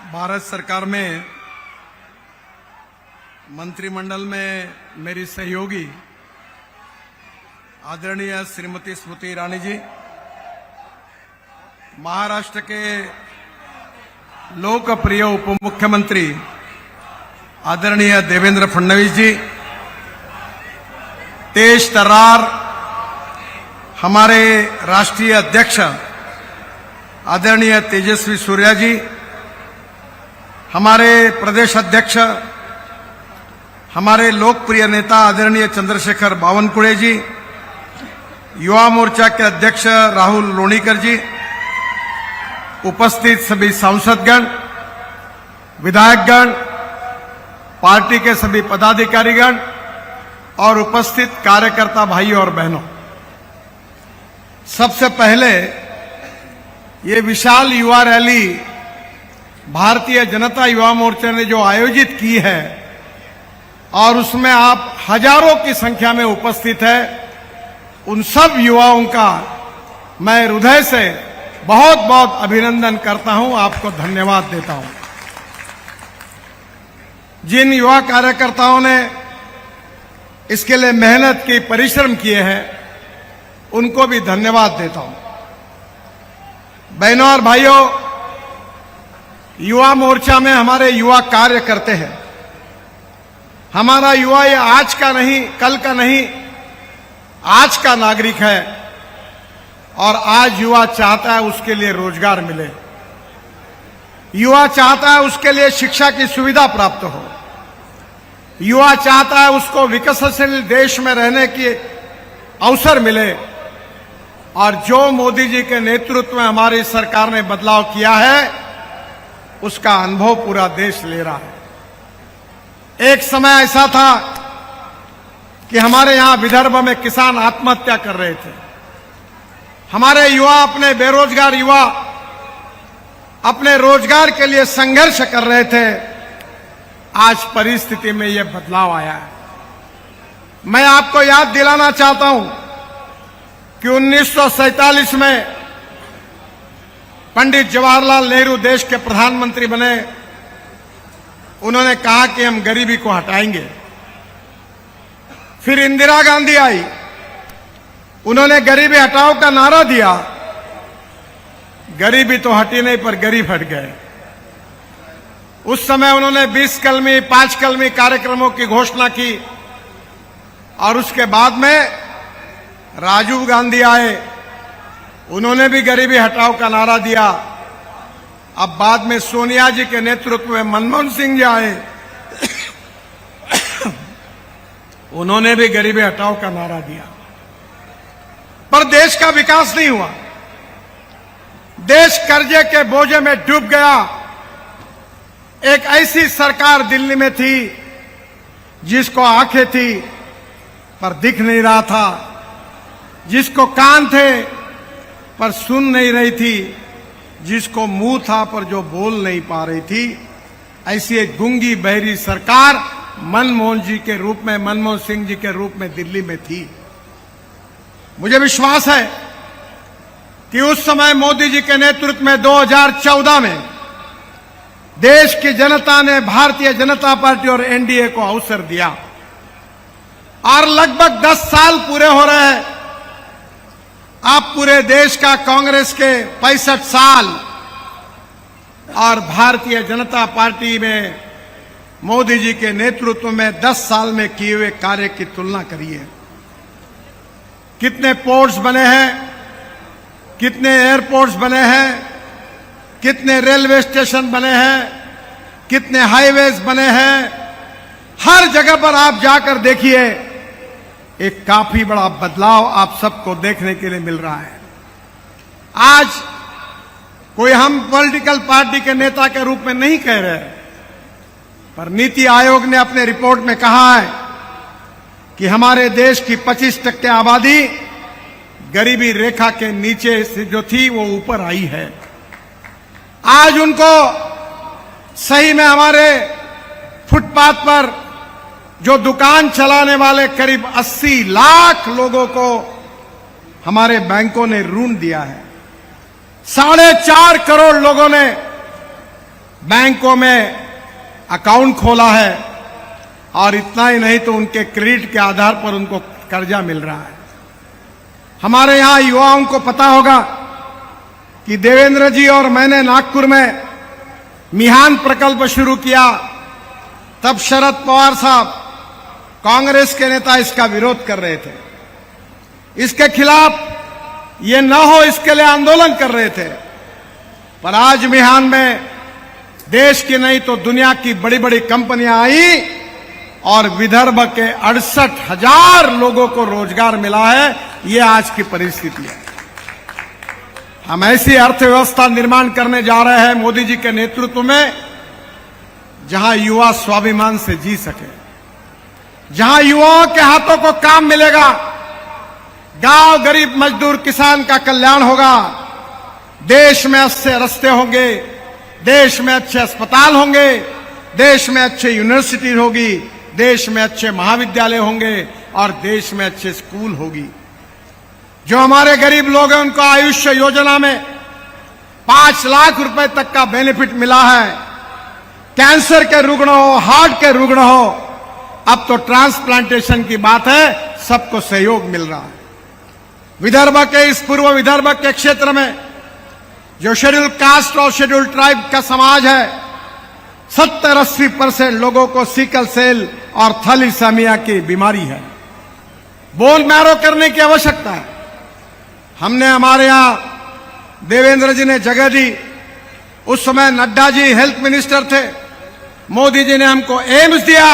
भारत सरकार में मंत्रिमंडल में मेरी सहयोगी आदरणीय श्रीमती स्मृति ईरानी जी, महाराष्ट्र के लोकप्रिय उप मुख्यमंत्री आदरणीय देवेंद्र फडणवीस जी, तेज तर्रार हमारे राष्ट्रीय अध्यक्ष आदरणीय तेजस्वी सूर्या जी, हमारे प्रदेश अध्यक्ष हमारे लोकप्रिय नेता आदरणीय चंद्रशेखर बावनकुळे जी, युवा मोर्चा के अध्यक्ष राहुल लोणीकर जी, उपस्थित सभी सांसदगण, विधायकगण, पार्टी के सभी पदाधिकारीगण और उपस्थित कार्यकर्ता भाइयों और बहनों, सबसे पहले ये विशाल युवा रैली भारतीय जनता युवा मोर्चा ने जो आयोजित की है और उसमें आप हजारों की संख्या में उपस्थित है, उन सब युवाओं का मैं हृदय से बहुत बहुत अभिनंदन करता हूं, आपको धन्यवाद देता हूं। जिन युवा कार्यकर्ताओं ने इसके लिए मेहनत की, परिश्रम किए हैं, उनको भी धन्यवाद देता हूं। बहनों और भाइयों, युवा मोर्चा में हमारे युवा कार्य करते हैं। हमारा युवा ये आज का नहीं, कल का नहीं, आज का नागरिक है और आज युवा चाहता है उसके लिए रोजगार मिले, युवा चाहता है उसके लिए शिक्षा की सुविधा प्राप्त हो, युवा चाहता है उसको विकसनशील देश में रहने की अवसर मिले। और जो मोदी जी के नेतृत्व में हमारी सरकार ने बदलाव किया है, उसका अनुभव पूरा देश ले रहा है। एक समय ऐसा था कि हमारे यहां विदर्भ में किसान आत्महत्या कर रहे थे, हमारे युवा, अपने बेरोजगार युवा अपने रोजगार के लिए संघर्ष कर रहे थे। आज परिस्थिति में यह बदलाव आया है। मैं आपको याद दिलाना चाहता हूं कि 1947 में पंडित जवाहरलाल नेहरू देश के प्रधानमंत्री बने। उन्होंने कहा कि हम गरीबी को हटाएंगे। फिर इंदिरा गांधी आई, उन्होंने गरीबी हटाओ का नारा दिया। गरीबी तो हटी नहीं, पर गरीब हट गए। उस समय उन्होंने 20 कलमी, 5 कलमी कार्यक्रमों की घोषणा की और उसके बाद में राजीव गांधी आए, उन्होंने भी गरीबी हटाओ का नारा दिया। अब बाद में सोनिया जी के नेतृत्व में मनमोहन सिंह जी आए, उन्होंने भी गरीबी हटाओ का नारा दिया, पर देश का विकास नहीं हुआ। देश कर्जे के बोझे में डूब गया। एक ऐसी सरकार दिल्ली में थी जिसको आंखें थी पर दिख नहीं रहा था, जिसको कान थे पर सुन नहीं रही थी, जिसको मुंह था पर जो बोल नहीं पा रही थी। ऐसी एक गूंगी बहरी सरकार मनमोहन जी के रूप में, मनमोहन सिंह जी के रूप में दिल्ली में थी। मुझे विश्वास है कि उस समय मोदी जी के नेतृत्व में 2014 में देश की जनता ने भारतीय जनता पार्टी और एनडीए को अवसर दिया और लगभग 10 साल पूरे हो रहे हैं। आप पूरे देश का कांग्रेस के 65 साल और भारतीय जनता पार्टी में मोदी जी के नेतृत्व में 10 साल में किए हुए कार्य की तुलना करिए। कितने पोर्ट्स बने हैं, कितने एयरपोर्ट्स बने हैं, कितने रेलवे स्टेशन बने हैं, कितने हाईवेज बने हैं। हर जगह पर आप जाकर देखिए, एक काफी बड़ा बदलाव आप सबको देखने के लिए मिल रहा है। आज कोई हम पॉलिटिकल पार्टी के नेता के रूप में नहीं कह रहे, पर नीति आयोग ने अपने रिपोर्ट में कहा है कि हमारे देश की 25% आबादी गरीबी रेखा के नीचे से जो थी वो ऊपर आई है। आज उनको सही में हमारे फुटपाथ पर जो दुकान चलाने वाले करीब 80 लाख लोगों को हमारे बैंकों ने ऋण दिया है। 4.5 करोड़ लोगों ने बैंकों में अकाउंट खोला है, और इतना ही नहीं तो उनके क्रेडिट के आधार पर उनको कर्जा मिल रहा है। हमारे यहां युवाओं को पता होगा कि देवेंद्र जी और मैंने नागपुर में मिहान प्रकल्प शुरू किया, तब शरद पवार साहब कांग्रेस के नेता इसका विरोध कर रहे थे, इसके खिलाफ ये न हो इसके लिए आंदोलन कर रहे थे। पर आज मिहान में देश की नहीं तो दुनिया की बड़ी बड़ी कंपनियां आई और विदर्भ के 68,000 लोगों को रोजगार मिला है। ये आज की परिस्थिति है। हम ऐसी अर्थव्यवस्था निर्माण करने जा रहे हैं मोदी जी के नेतृत्व में, जहां युवा स्वाभिमान से जी सके, जहां युवाओं के हाथों को काम मिलेगा, गांव गरीब मजदूर किसान का कल्याण होगा, देश में अच्छे रास्ते होंगे, देश में अच्छे अस्पताल होंगे, देश में अच्छे यूनिवर्सिटी होगी, देश में अच्छे महाविद्यालय होंगे और देश में अच्छे स्कूल होगी। जो हमारे गरीब लोग हैं उनको आयुष्य योजना में 5 लाख रुपए तक का बेनिफिट मिला है। कैंसर के रुग्ण हो, हार्ट के रुग्ण हो, अब तो ट्रांसप्लांटेशन की बात है, सबको सहयोग मिल रहा है। विदर्भ के इस पूर्व विदर्भ के क्षेत्र में जो शेड्यूल कास्ट और शेड्यूल ट्राइब का समाज है, 70-80% लोगों को सिकल सेल और थैलेसीमिया की बीमारी है। बोन मैरो करने की आवश्यकता है। हमने हमारे यहां देवेंद्र जी ने जगह दी, उस समय नड्डा जी हेल्थ मिनिस्टर थे, मोदी जी ने हमको एम्स दिया,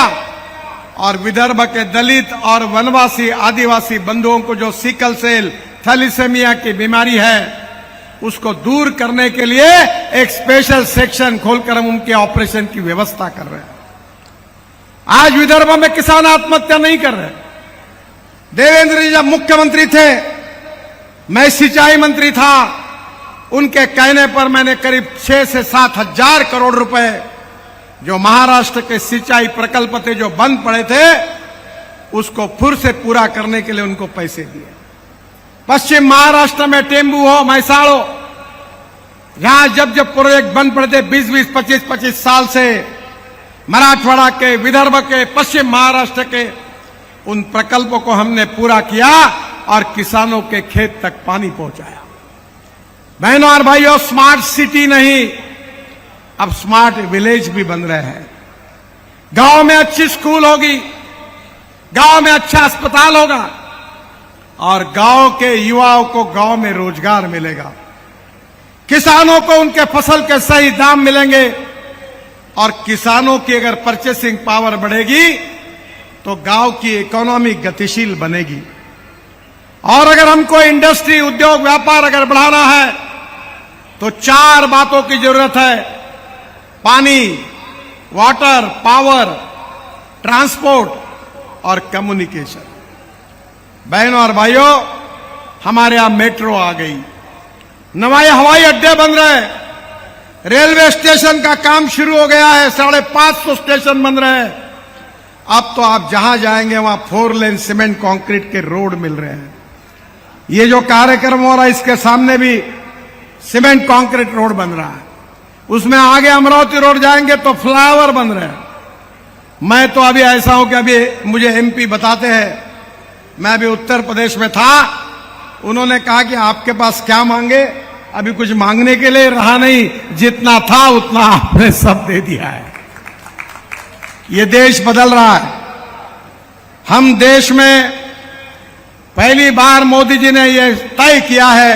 और विदर्भ के दलित और वनवासी आदिवासी बंधुओं को जो सिकल सेल थैलेसीमिया की बीमारी है उसको दूर करने के लिए एक स्पेशल सेक्शन खोलकर हम उनके ऑपरेशन की व्यवस्था कर रहे हैं। आज विदर्भ में किसान आत्महत्या नहीं कर रहे। देवेंद्र जी जब मुख्यमंत्री थे, मैं सिंचाई मंत्री था, उनके कहने पर मैंने करीब 6 से 7 हजार करोड़ रुपए जो महाराष्ट्र के सिंचाई प्रकल्प थे जो बंद पड़े थे, उसको फिर से पूरा करने के लिए उनको पैसे दिए। पश्चिम महाराष्ट्र में टेम्बू हो, मैसाड़ हो, जहां जब जब प्रोजेक्ट बंद पड़े थे 20-20, 25-25 साल से, मराठवाड़ा के, विदर्भ के, पश्चिम महाराष्ट्र के उन प्रकल्पों को हमने पूरा किया और किसानों के खेत तक पानी पहुंचाया। बहनों और भाइयों, स्मार्ट सिटी नहीं, अब स्मार्ट विलेज भी बन रहे हैं। गांव में अच्छी स्कूल होगी, गांव में अच्छा अस्पताल होगा, और गांव के युवाओं को गांव में रोजगार मिलेगा। किसानों को उनके फसल के सही दाम मिलेंगे, और किसानों की अगर परचेसिंग पावर बढ़ेगी तो गांव की इकोनॉमी गतिशील बनेगी। और अगर हमको इंडस्ट्री, उद्योग, व्यापार अगर बढ़ाना है तो 4 बातों की जरूरत है: पानी, वाटर, पावर, ट्रांसपोर्ट और कम्युनिकेशन। बहनों और भाइयों, हमारे यहां मेट्रो आ गई, नए हवाई अड्डे बन रहे, रेलवे स्टेशन का काम शुरू हो गया है, 550 स्टेशन बन रहे हैं। अब तो आप जहां जाएंगे वहां 4 लेन सीमेंट कंक्रीट के रोड मिल रहे हैं। ये जो कार्यक्रम हो रहा है इसके सामने भी सीमेंट कंक्रीट रोड बन रहा है। उसमें आगे अमरावती रोड जाएंगे तो फ्लाईओवर बन रहे हैं। मैं तो अभी ऐसा हूं कि अभी मुझे एमपी बताते हैं, मैं अभी उत्तर प्रदेश में था, उन्होंने कहा कि आपके पास क्या मांगे, अभी कुछ मांगने के लिए रहा नहीं, जितना था उतना आपने सब दे दिया है। ये देश बदल रहा है। हम देश में पहली बार मोदी जी ने यह तय किया है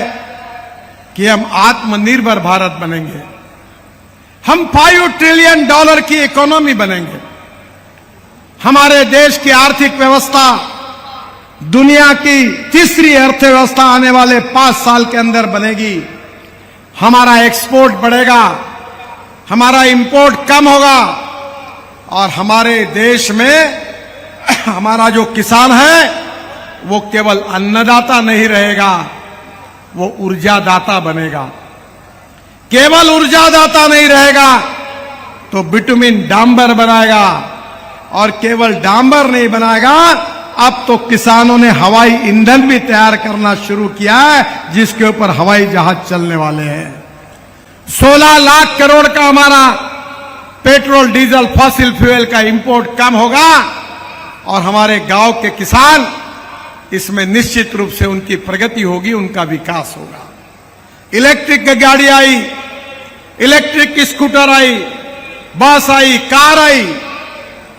कि हम आत्मनिर्भर भारत बनेंगे। हम $5 ट्रिलियन की इकोनॉमी बनेंगे। हमारे देश की आर्थिक व्यवस्था दुनिया की तीसरी अर्थव्यवस्था आने वाले 5 साल के अंदर बनेगी। हमारा एक्सपोर्ट बढ़ेगा, हमारा इंपोर्ट कम होगा, और हमारे देश में हमारा जो किसान है वो केवल अन्नदाता नहीं रहेगा, वो ऊर्जादाता बनेगा। केवल ऊर्जादाता नहीं रहेगा तो बिटुमिन डांबर बनाएगा, और केवल डांबर नहीं बनाएगा, अब तो किसानों ने हवाई ईंधन भी तैयार करना शुरू किया है, जिसके ऊपर हवाई जहाज चलने वाले हैं। 16 लाख करोड़ का हमारा पेट्रोल डीजल फॉसिल फ्यूल का इंपोर्ट कम होगा और हमारे गांव के किसान इसमें निश्चित रूप से उनकी प्रगति होगी, उनका विकास होगा। इलेक्ट्रिक गाड़ी आई, इलेक्ट्रिक स्कूटर आई, बस आई, कार आई,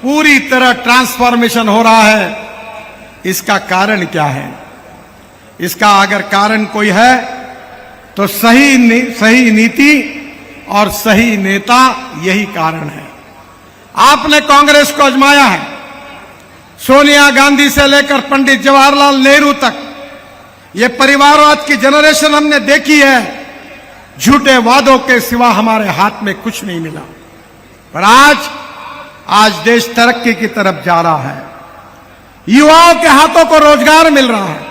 पूरी तरह ट्रांसफॉर्मेशन हो रहा है। इसका कारण क्या है? इसका अगर कारण कोई है तो सही नीति और सही नेता, यही कारण है। आपने कांग्रेस को आजमाया है, सोनिया गांधी से लेकर पंडित जवाहरलाल नेहरू तक ये परिवारवाद की जनरेशन हमने देखी है। झूठे वादों के सिवा हमारे हाथ में कुछ नहीं मिला, पर आज देश तरक्की की तरफ जा रहा है। युवाओं के हाथों को रोजगार मिल रहा है,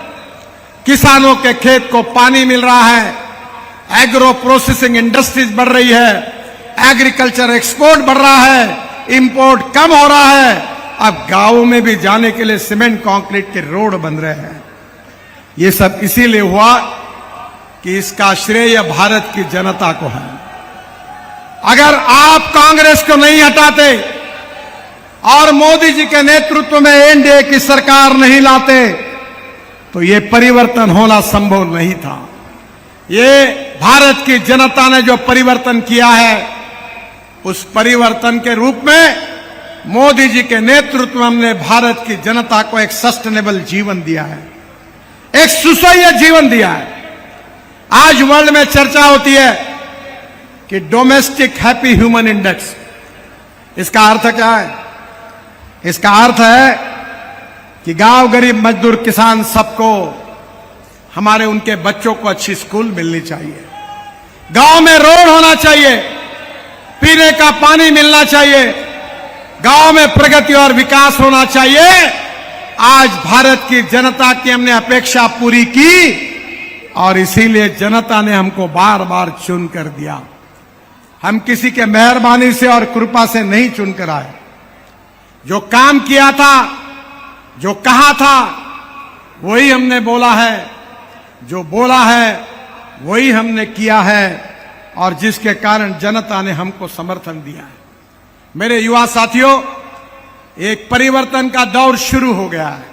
किसानों के खेत को पानी मिल रहा है, एग्रो प्रोसेसिंग इंडस्ट्रीज बढ़ रही है, एग्रीकल्चर एक्सपोर्ट बढ़ रहा है, इंपोर्ट कम हो रहा है। अब गांवों में भी जाने के लिए सीमेंट कंक्रीट के रोड बन रहे हैं। ये सब इसीलिए हुआ कि इसका श्रेय भारत की जनता को है। अगर आप कांग्रेस को नहीं हटाते और मोदी जी के नेतृत्व में एनडीए की सरकार नहीं लाते तो ये परिवर्तन होना संभव नहीं था। ये भारत की जनता ने जो परिवर्तन किया है, उस परिवर्तन के रूप में मोदी जी के नेतृत्व में हमने भारत की जनता को एक सस्टेनेबल जीवन दिया है, एक सुसह्य जीवन दिया है। आज वर्ल्ड में चर्चा होती है कि डोमेस्टिक हैप्पी ह्यूमन इंडेक्स, इसका अर्थ क्या है? इसका अर्थ है कि गांव, गरीब, मजदूर, किसान सबको, हमारे उनके बच्चों को अच्छी स्कूल मिलनी चाहिए, गांव में रोड होना चाहिए, पीने का पानी मिलना चाहिए, गांव में प्रगति और विकास होना चाहिए। आज भारत की जनता की हमने अपेक्षा पूरी की और इसीलिए जनता ने हमको बार बार चुन कर दिया। हम किसी के मेहरबानी से और कृपा से नहीं चुनकर आए। जो काम किया था, जो कहा था, वही हमने बोला है, जो बोला है वही हमने किया है और जिसके कारण जनता ने हमको समर्थन दिया है। मेरे युवा साथियों, एक परिवर्तन का दौर शुरू हो गया है।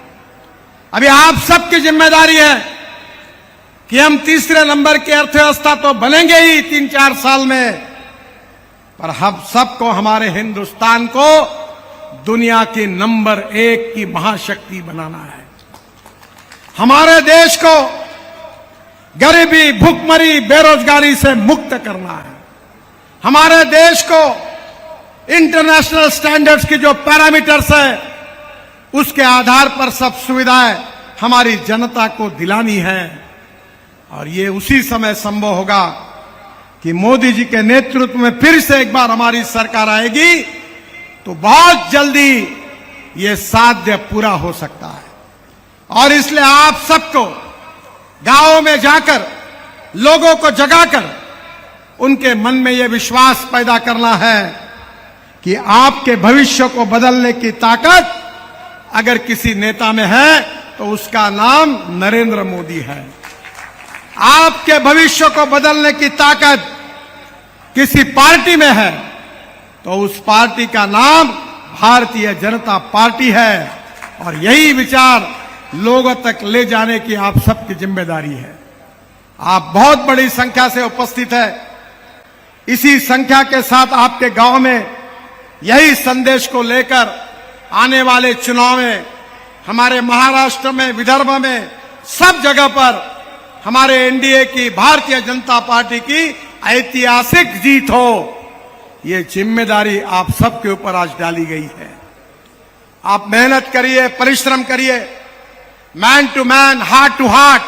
अभी आप सबकी जिम्मेदारी है कि हम तीसरे नंबर की अर्थव्यवस्था तो बनेंगे ही 3-4 साल में, पर हम सबको, हमारे हिंदुस्तान को दुनिया की नंबर 1 की महाशक्ति बनाना है। हमारे देश को गरीबी, भूखमरी, बेरोजगारी से मुक्त करना है। हमारे देश को इंटरनेशनल स्टैंडर्ड्स की जो पैरामीटर्स है, उसके आधार पर सब सुविधाएं हमारी जनता को दिलानी है। और ये उसी समय संभव होगा कि मोदी जी के नेतृत्व में फिर से एक बार हमारी सरकार आएगी तो बहुत जल्दी ये साध्य पूरा हो सकता है। और इसलिए आप सबको गांवों में जाकर, लोगों को जगाकर उनके मन में यह विश्वास पैदा करना है कि आपके भविष्य को बदलने की ताकत अगर किसी नेता में है तो उसका नाम नरेंद्र मोदी है। आपके भविष्य को बदलने की ताकत किसी पार्टी में है तो उस पार्टी का नाम भारतीय जनता पार्टी है। और यही विचार लोगों तक ले जाने की आप सबकी जिम्मेदारी है। आप बहुत बड़ी संख्या से उपस्थित है। इसी संख्या के साथ आपके गांव में यही संदेश को लेकर आने वाले चुनाव में, हमारे महाराष्ट्र में, विदर्भ में, सब जगह पर हमारे एनडीए की, भारतीय जनता पार्टी की ऐतिहासिक जीत हो, ये जिम्मेदारी आप सबके ऊपर आज डाली गई है। आप मेहनत करिए, परिश्रम करिए, man to man, heart to heart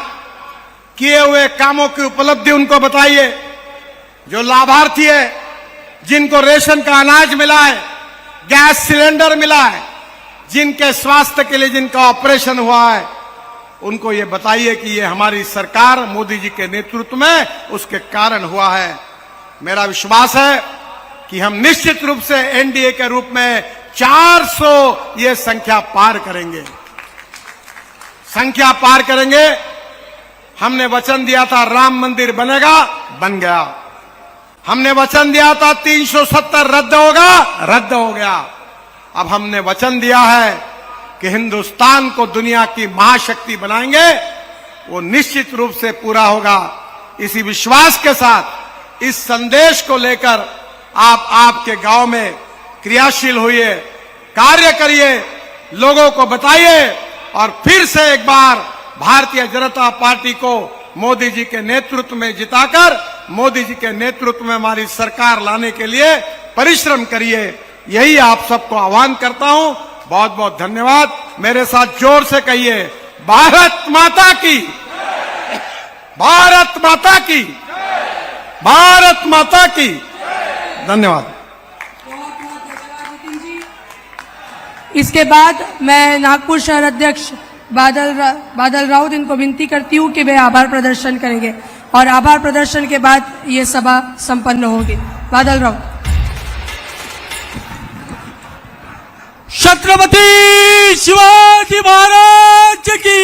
किए हुए कामों की उपलब्धि उनको बताइए। जो लाभार्थी है, जिनको रेशन का अनाज मिला है, गैस सिलेंडर मिला है, जिनके स्वास्थ्य के लिए जिनका ऑपरेशन हुआ है, उनको ये बताइए कि ये हमारी सरकार मोदी जी के नेतृत्व में उसके कारण हुआ है। मेरा विश्वास है कि हम निश्चित रूप से एनडीए के रूप में 400 ये संख्या पार करेंगे, संख्या पार करेंगे। हमने वचन दिया था राम मंदिर बनेगा, बन गया। हमने वचन दिया था 370 रद्द होगा, रद्द हो गया। अब हमने वचन दिया है कि हिंदुस्तान को दुनिया की महाशक्ति बनाएंगे, वो निश्चित रूप से पूरा होगा। इसी विश्वास के साथ इस संदेश को लेकर आप आपके गांव में क्रियाशील होइए, कार्य करिए, लोगों को बताइए और फिर से एक बार भारतीय जनता पार्टी को मोदी जी के नेतृत्व में जिताकर मोदी जी के नेतृत्व में हमारी सरकार लाने के लिए परिश्रम करिए। यही आप सबको आह्वान करता हूं। बहुत बहुत धन्यवाद। मेरे साथ जोर से कहिए, भारत माता की, भारत माता की, भारत माता की। धन्यवाद। इसके बाद मैं नागपुर शहर अध्यक्ष बादल राउत इनको विनती करती हूं कि वे आभार प्रदर्शन करेंगे और आभार प्रदर्शन के बाद ये सभा संपन्न होगी। बादल राउत। छत्रपति शिवाजी महाराज की